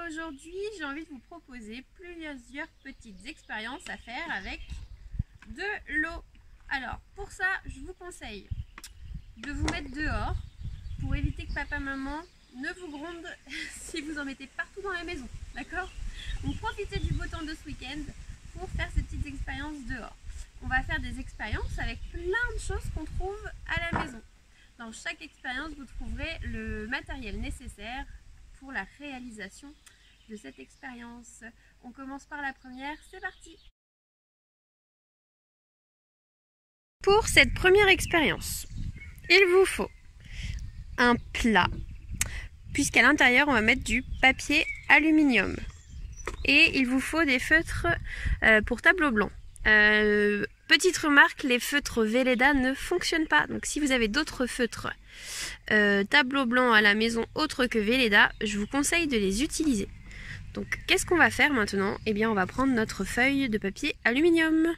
aujourd'hui, j'ai envie de vous proposer plusieurs petites expériences à faire avec de l'eau. Alors, pour ça, je vous conseille de vous mettre dehors pour éviter que papa-maman ne vous gronde si vous en mettez partout dans la maison, d'accord? Donc, profitez du beau temps de ce week-end pour faire ces petites expériences dehors. On va faire des expériences avec plein de choses qu'on trouve à la maison. Dans chaque expérience, vous trouverez le matériel nécessaire pour la réalisation de cette expérience. On commence par la première, c'est parti! Pour cette première expérience, il vous faut un plat, puisqu'à l'intérieur on va mettre du papier aluminium. Et il vous faut des feutres pour tableau blanc. Petite remarque, les feutres Velleda ne fonctionnent pas. Donc si vous avez d'autres feutres tableau blanc à la maison autres que Velleda, je vous conseille de les utiliser. Donc qu'est-ce qu'on va faire maintenant? Eh bien on va prendre notre feuille de papier aluminium.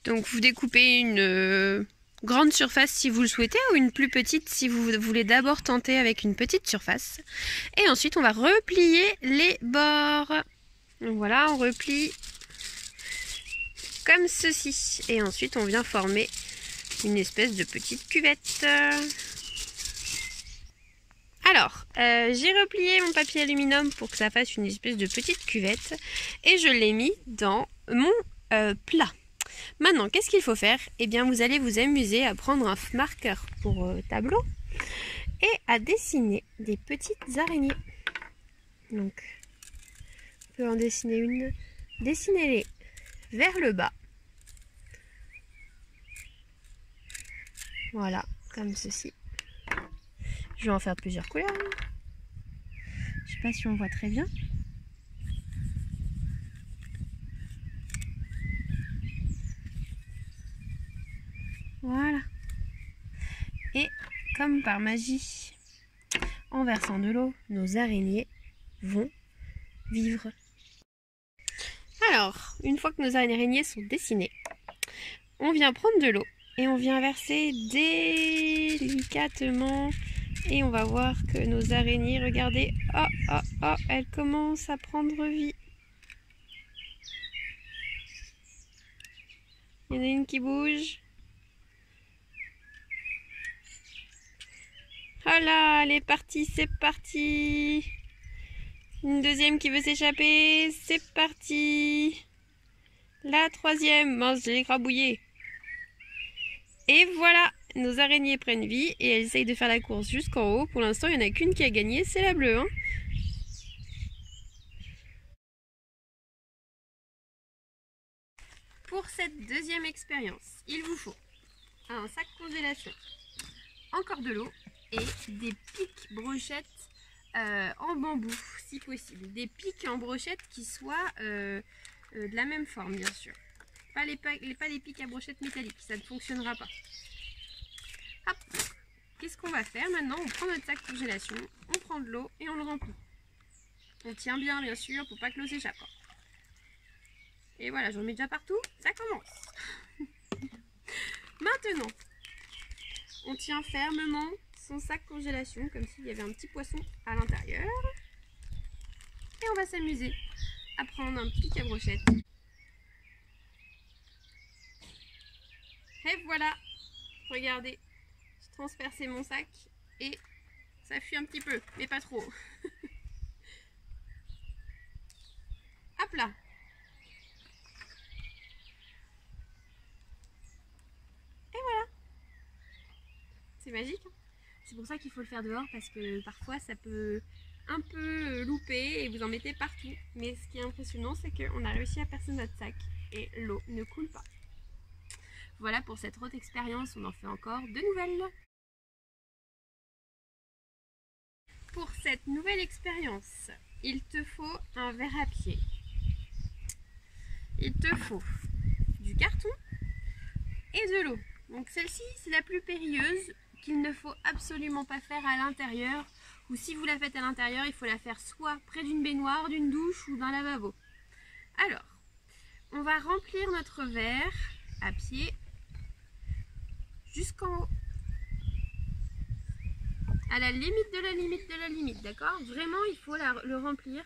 Donc vous découpez une grande surface si vous le souhaitez ou une plus petite si vous voulez d'abord tenter avec une petite surface. Et ensuite on va replier les bords. Donc voilà, on replie comme ceci. Et ensuite on vient former une espèce de petite cuvette. Alors, j'ai replié mon papier aluminium pour que ça fasse une espèce de petite cuvette. Et je l'ai mis dans mon plat. Maintenant, qu'est-ce qu'il faut faire? Eh bien, vous allez vous amuser à prendre un marqueur pour tableau et à dessiner des petites araignées. Donc, on peut en dessiner une. Dessinez-les vers le bas. Voilà, comme ceci. Je vais en faire plusieurs couleurs. Je sais pas si on voit très bien. Voilà. Et comme par magie, en versant de l'eau, nos araignées vont vivre. Alors, une fois que nos araignées sont dessinées, on vient prendre de l'eau et on vient verser délicatement. Et on va voir que nos araignées, regardez, elles commencent à prendre vie. Il y en a une qui bouge. Voilà, elle est partie, c'est parti. Une deuxième qui veut s'échapper, c'est parti. La troisième, mince, je l'ai écrabouillée. Et voilà, nos araignées prennent vie et elles essayent de faire la course jusqu'en haut. Pour l'instant, il n'y en a qu'une qui a gagné, c'est la bleue. Hein. Pour cette deuxième expérience, il vous faut un sac congélation, encore de l'eau et des pics brochettes en bambou, si possible. Des pics en brochette qui soient de la même forme, bien sûr. Pas les pics à brochette métalliques, ça ne fonctionnera pas. Hop. Qu'est-ce qu'on va faire maintenant? On prend notre sac congélation, on prend de l'eau et on le remplit. On tient bien sûr pour pas que l'eau s'échappe. Et voilà, j'en mets déjà partout, ça commence. Maintenant, on tient fermement son sac congélation comme s'il y avait un petit poisson à l'intérieur. Et on va s'amuser à prendre un pic à brochette. Et voilà, regardez, j'ai transpercé mon sac et ça fuit un petit peu, mais pas trop. Hop là. Et voilà. C'est magique. Hein, c'est pour ça qu'il faut le faire dehors parce que parfois ça peut un peu louper et vous en mettez partout. Mais ce qui est impressionnant, c'est qu'on a réussi à percer notre sac et l'eau ne coule pas. Voilà pour cette autre expérience, on en fait encore de nouvelles. Pour cette nouvelle expérience, il te faut un verre à pied. Il te faut du carton et de l'eau. Donc celle-ci, c'est la plus périlleuse qu'il ne faut absolument pas faire à l'intérieur. Ou si vous la faites à l'intérieur, il faut la faire soit près d'une baignoire, d'une douche ou d'un lavabo. Alors, on va remplir notre verre à pied jusqu'en haut. À la limite de la limite de la limite, d'accord? Vraiment, il faut le remplir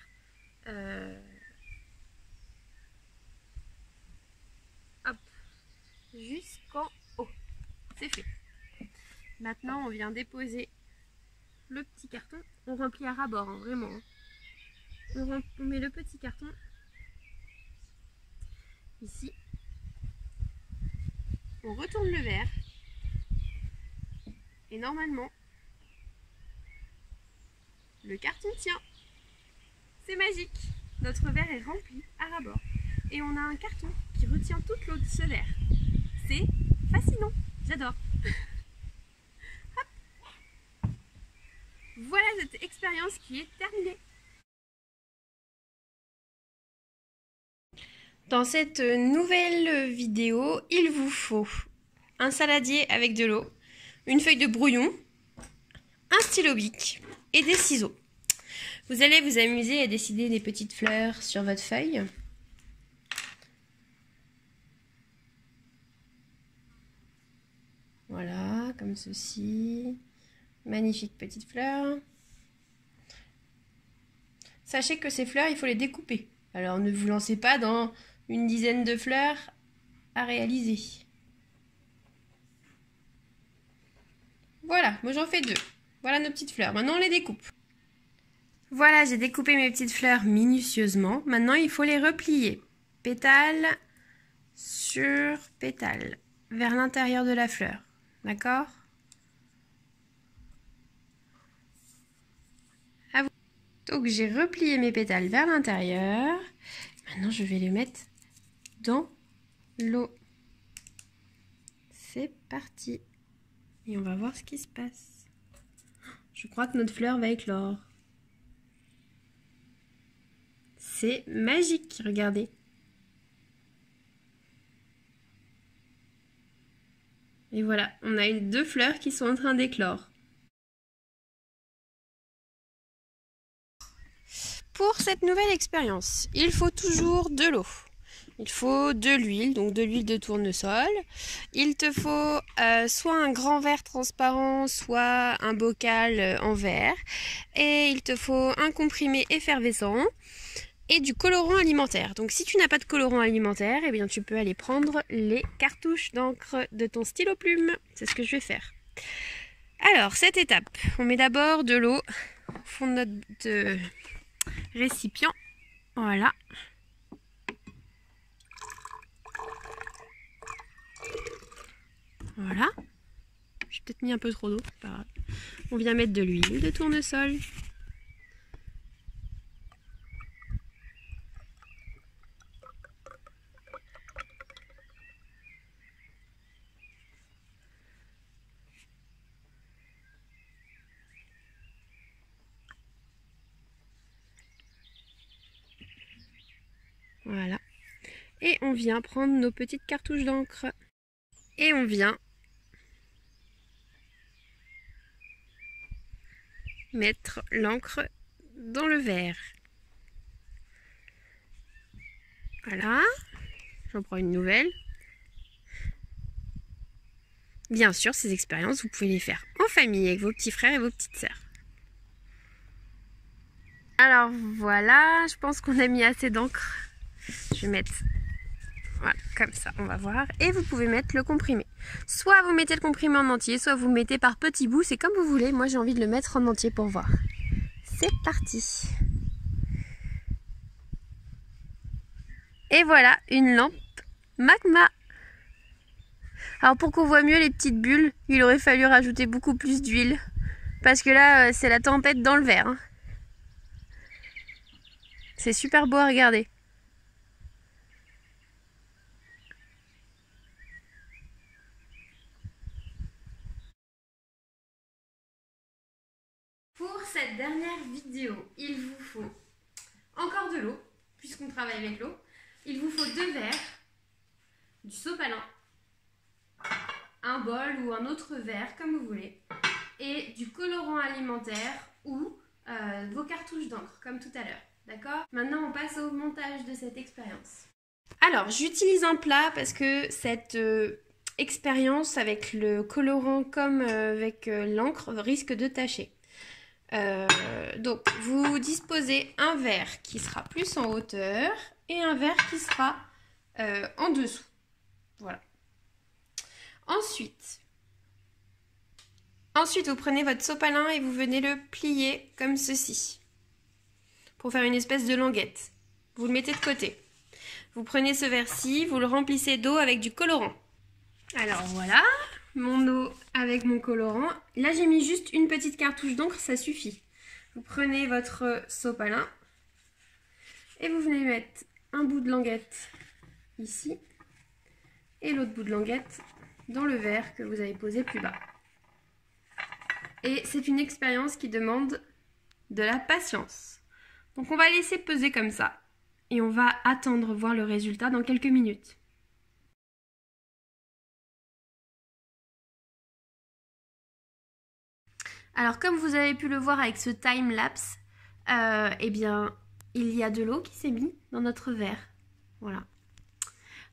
hop, jusqu'en haut. C'est fait. Maintenant, on vient déposer le petit carton. On remplit à ras-bord, hein, vraiment. On met le petit carton ici. On retourne le verre. Et normalement, le carton tient. C'est magique. Notre verre est rempli à ras-bord. Et on a un carton qui retient toute l'eau de ce verre. C'est fascinant. J'adore. Voilà cette expérience qui est terminée. Dans cette nouvelle vidéo, il vous faut un saladier avec de l'eau, une feuille de brouillon, un stylo bic et des ciseaux. Vous allez vous amuser à dessiner des petites fleurs sur votre feuille. Voilà, comme ceci. Magnifique petite fleur. Sachez que ces fleurs, il faut les découper. Alors ne vous lancez pas dans une dizaine de fleurs à réaliser. Voilà, moi j'en fais 2. Voilà nos petites fleurs. Maintenant on les découpe. Voilà, j'ai découpé mes petites fleurs minutieusement. Maintenant il faut les replier. Pétale sur pétale. Vers l'intérieur de la fleur. D'accord ? Donc j'ai replié mes pétales vers l'intérieur. Maintenant je vais les mettre dans l'eau. C'est parti. Et on va voir ce qui se passe. Je crois que notre fleur va éclore. C'est magique, regardez. Et voilà, on a 2 fleurs qui sont en train d'éclore. Pour cette nouvelle expérience, il faut toujours de l'eau. Il faut de l'huile, donc de l'huile de tournesol. Il te faut soit un grand verre transparent, soit un bocal en verre. Et il te faut un comprimé effervescent et du colorant alimentaire. Donc si tu n'as pas de colorant alimentaire, eh bien tu peux aller prendre les cartouches d'encre de ton stylo plume. C'est ce que je vais faire. Alors, cette étape, on met d'abord de l'eau au fond de notre récipient. Voilà. Voilà. J'ai peut-être mis un peu trop d'eau, c'est pas grave. On vient mettre de l'huile de tournesol. Voilà. Et on vient prendre nos petites cartouches d'encre. Et on vient mettre l'encre dans le verre. Voilà. J'en prends une nouvelle. Bien sûr, ces expériences, vous pouvez les faire en famille avec vos petits frères et vos petites sœurs. Alors voilà, je pense qu'on a mis assez d'encre. Je vais mettre, voilà, comme ça, on va voir. Et vous pouvez mettre le comprimé. Soit vous mettez le comprimé en entier, soit vous mettez par petits bouts, c'est comme vous voulez. Moi, j'ai envie de le mettre en entier pour voir. C'est parti. Et voilà, une lampe magma. Alors pour qu'on voit mieux les petites bulles, il aurait fallu rajouter beaucoup plus d'huile. Parce que là, c'est la tempête dans le verre. Hein. C'est super beau à regarder. Pour cette dernière vidéo, il vous faut encore de l'eau, puisqu'on travaille avec l'eau. Il vous faut 2 verres, du sopalin, un bol ou un autre verre, comme vous voulez, et du colorant alimentaire ou vos cartouches d'encre, comme tout à l'heure. D'accord ? Maintenant, on passe au montage de cette expérience. Alors, j'utilise un plat parce que cette expérience avec le colorant comme avec l'encre risque de tacher. Donc, vous disposez un verre qui sera plus en hauteur et un verre qui sera en dessous. Voilà. Ensuite, vous prenez votre sopalin et vous venez le plier comme ceci pour faire une espèce de languette. Vous le mettez de côté. Vous prenez ce verre-ci, vous le remplissez d'eau avec du colorant. Alors voilà, mon eau avec mon colorant. Là, j'ai mis juste une petite cartouche d'encre, ça suffit. Vous prenez votre sopalin et vous venez mettre un bout de languette ici et l'autre bout de languette dans le verre que vous avez posé plus bas. Et c'est une expérience qui demande de la patience. Donc on va laisser peser comme ça et on va attendre voir le résultat dans quelques minutes. Alors comme vous avez pu le voir avec ce time-lapse, eh bien il y a de l'eau qui s'est mise dans notre verre. Voilà.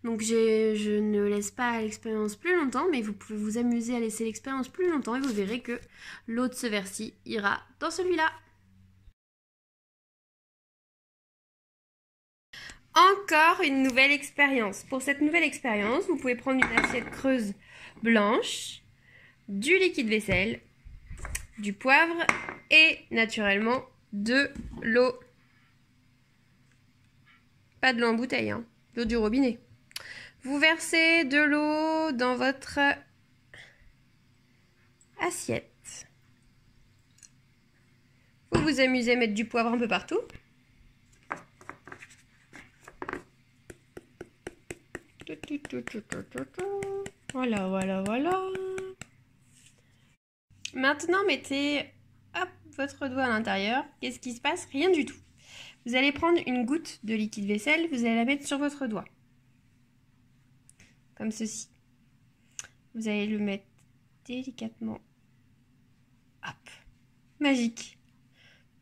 Donc je ne laisse pas l'expérience plus longtemps, mais vous pouvez vous amuser à laisser l'expérience plus longtemps et vous verrez que l'eau de ce verre-ci ira dans celui-là. Encore une nouvelle expérience. Pour cette nouvelle expérience, vous pouvez prendre une assiette creuse blanche, du liquide vaisselle, du poivre et naturellement de l'eau. Pas de l'eau en bouteille, hein, l'eau du robinet. Vous versez de l'eau dans votre assiette. Vous vous amusez à mettre du poivre un peu partout. Voilà, voilà, voilà. Maintenant, mettez hop, votre doigt à l'intérieur. Qu'est-ce qui se passe? Rien du tout. Vous allez prendre une goutte de liquide vaisselle, vous allez la mettre sur votre doigt. Comme ceci. Vous allez le mettre délicatement. Hop. Magique.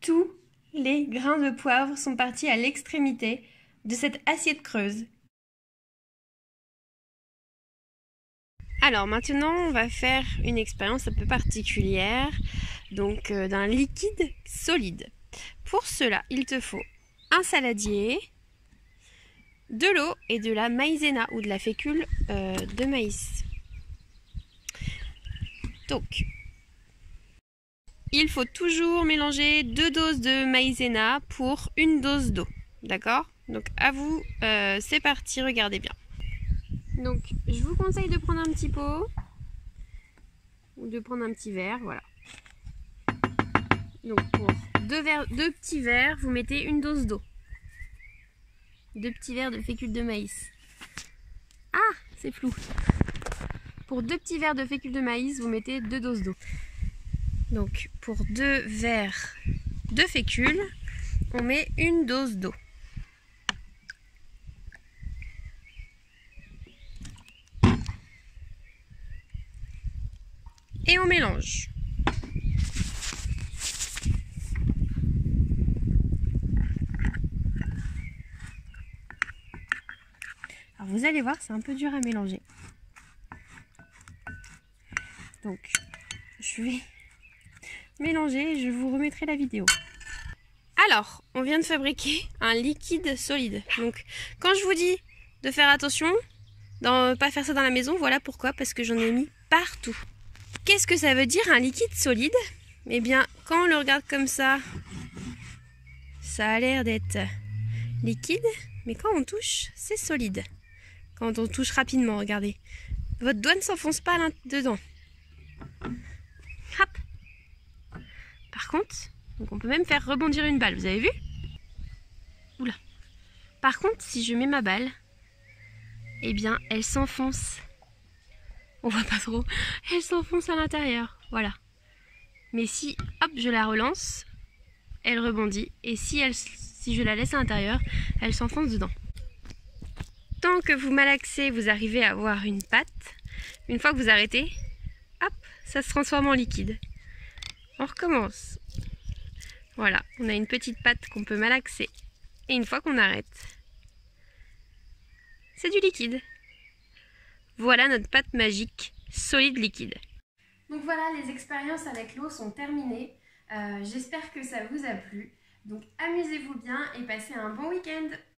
Tous les grains de poivre sont partis à l'extrémité de cette assiette creuse. Alors maintenant, on va faire une expérience un peu particulière, donc d'un liquide solide. Pour cela, il te faut un saladier, de l'eau et de la maïzena ou de la fécule de maïs. Donc, il faut toujours mélanger 2 doses de maïzena pour 1 dose d'eau. D'accord? Donc à vous, c'est parti, regardez bien. Donc, je vous conseille de prendre un petit pot ou de prendre un petit verre, voilà. Donc, pour 2 petits verres, vous mettez 1 dose d'eau. 2 petits verres de fécule de maïs. Ah, c'est flou. Pour 2 petits verres de fécule de maïs, vous mettez 2 doses d'eau. Donc, pour 2 verres de fécule, on met 1 dose d'eau. Et on mélange. Alors vous allez voir, c'est un peu dur à mélanger. Donc, je vais mélanger et je vous remettrai la vidéo. Alors, on vient de fabriquer un liquide solide. Donc, quand je vous dis de faire attention, de ne pas faire ça dans la maison, voilà pourquoi, parce que j'en ai mis partout. Qu'est-ce que ça veut dire un liquide solide? Eh bien, quand on le regarde comme ça, ça a l'air d'être liquide, mais quand on touche, c'est solide. Quand on touche rapidement, regardez. Votre doigt ne s'enfonce pas dedans. Hop. Par contre, donc on peut même faire rebondir une balle, vous avez vu? Oula. Par contre, si je mets ma balle, eh bien, elle s'enfonce. On voit pas trop. Elle s'enfonce à l'intérieur. Voilà. Mais si, hop, je la relance, elle rebondit. Et si je la laisse à l'intérieur, elle s'enfonce dedans. Tant que vous malaxez, vous arrivez à avoir une pâte. Une fois que vous arrêtez, hop, ça se transforme en liquide. On recommence. Voilà, on a une petite pâte qu'on peut malaxer. Et une fois qu'on arrête, c'est du liquide. Voilà notre pâte magique solide liquide. Donc voilà, les expériences avec l'eau sont terminées. J'espère que ça vous a plu. Donc amusez-vous bien et passez un bon week-end.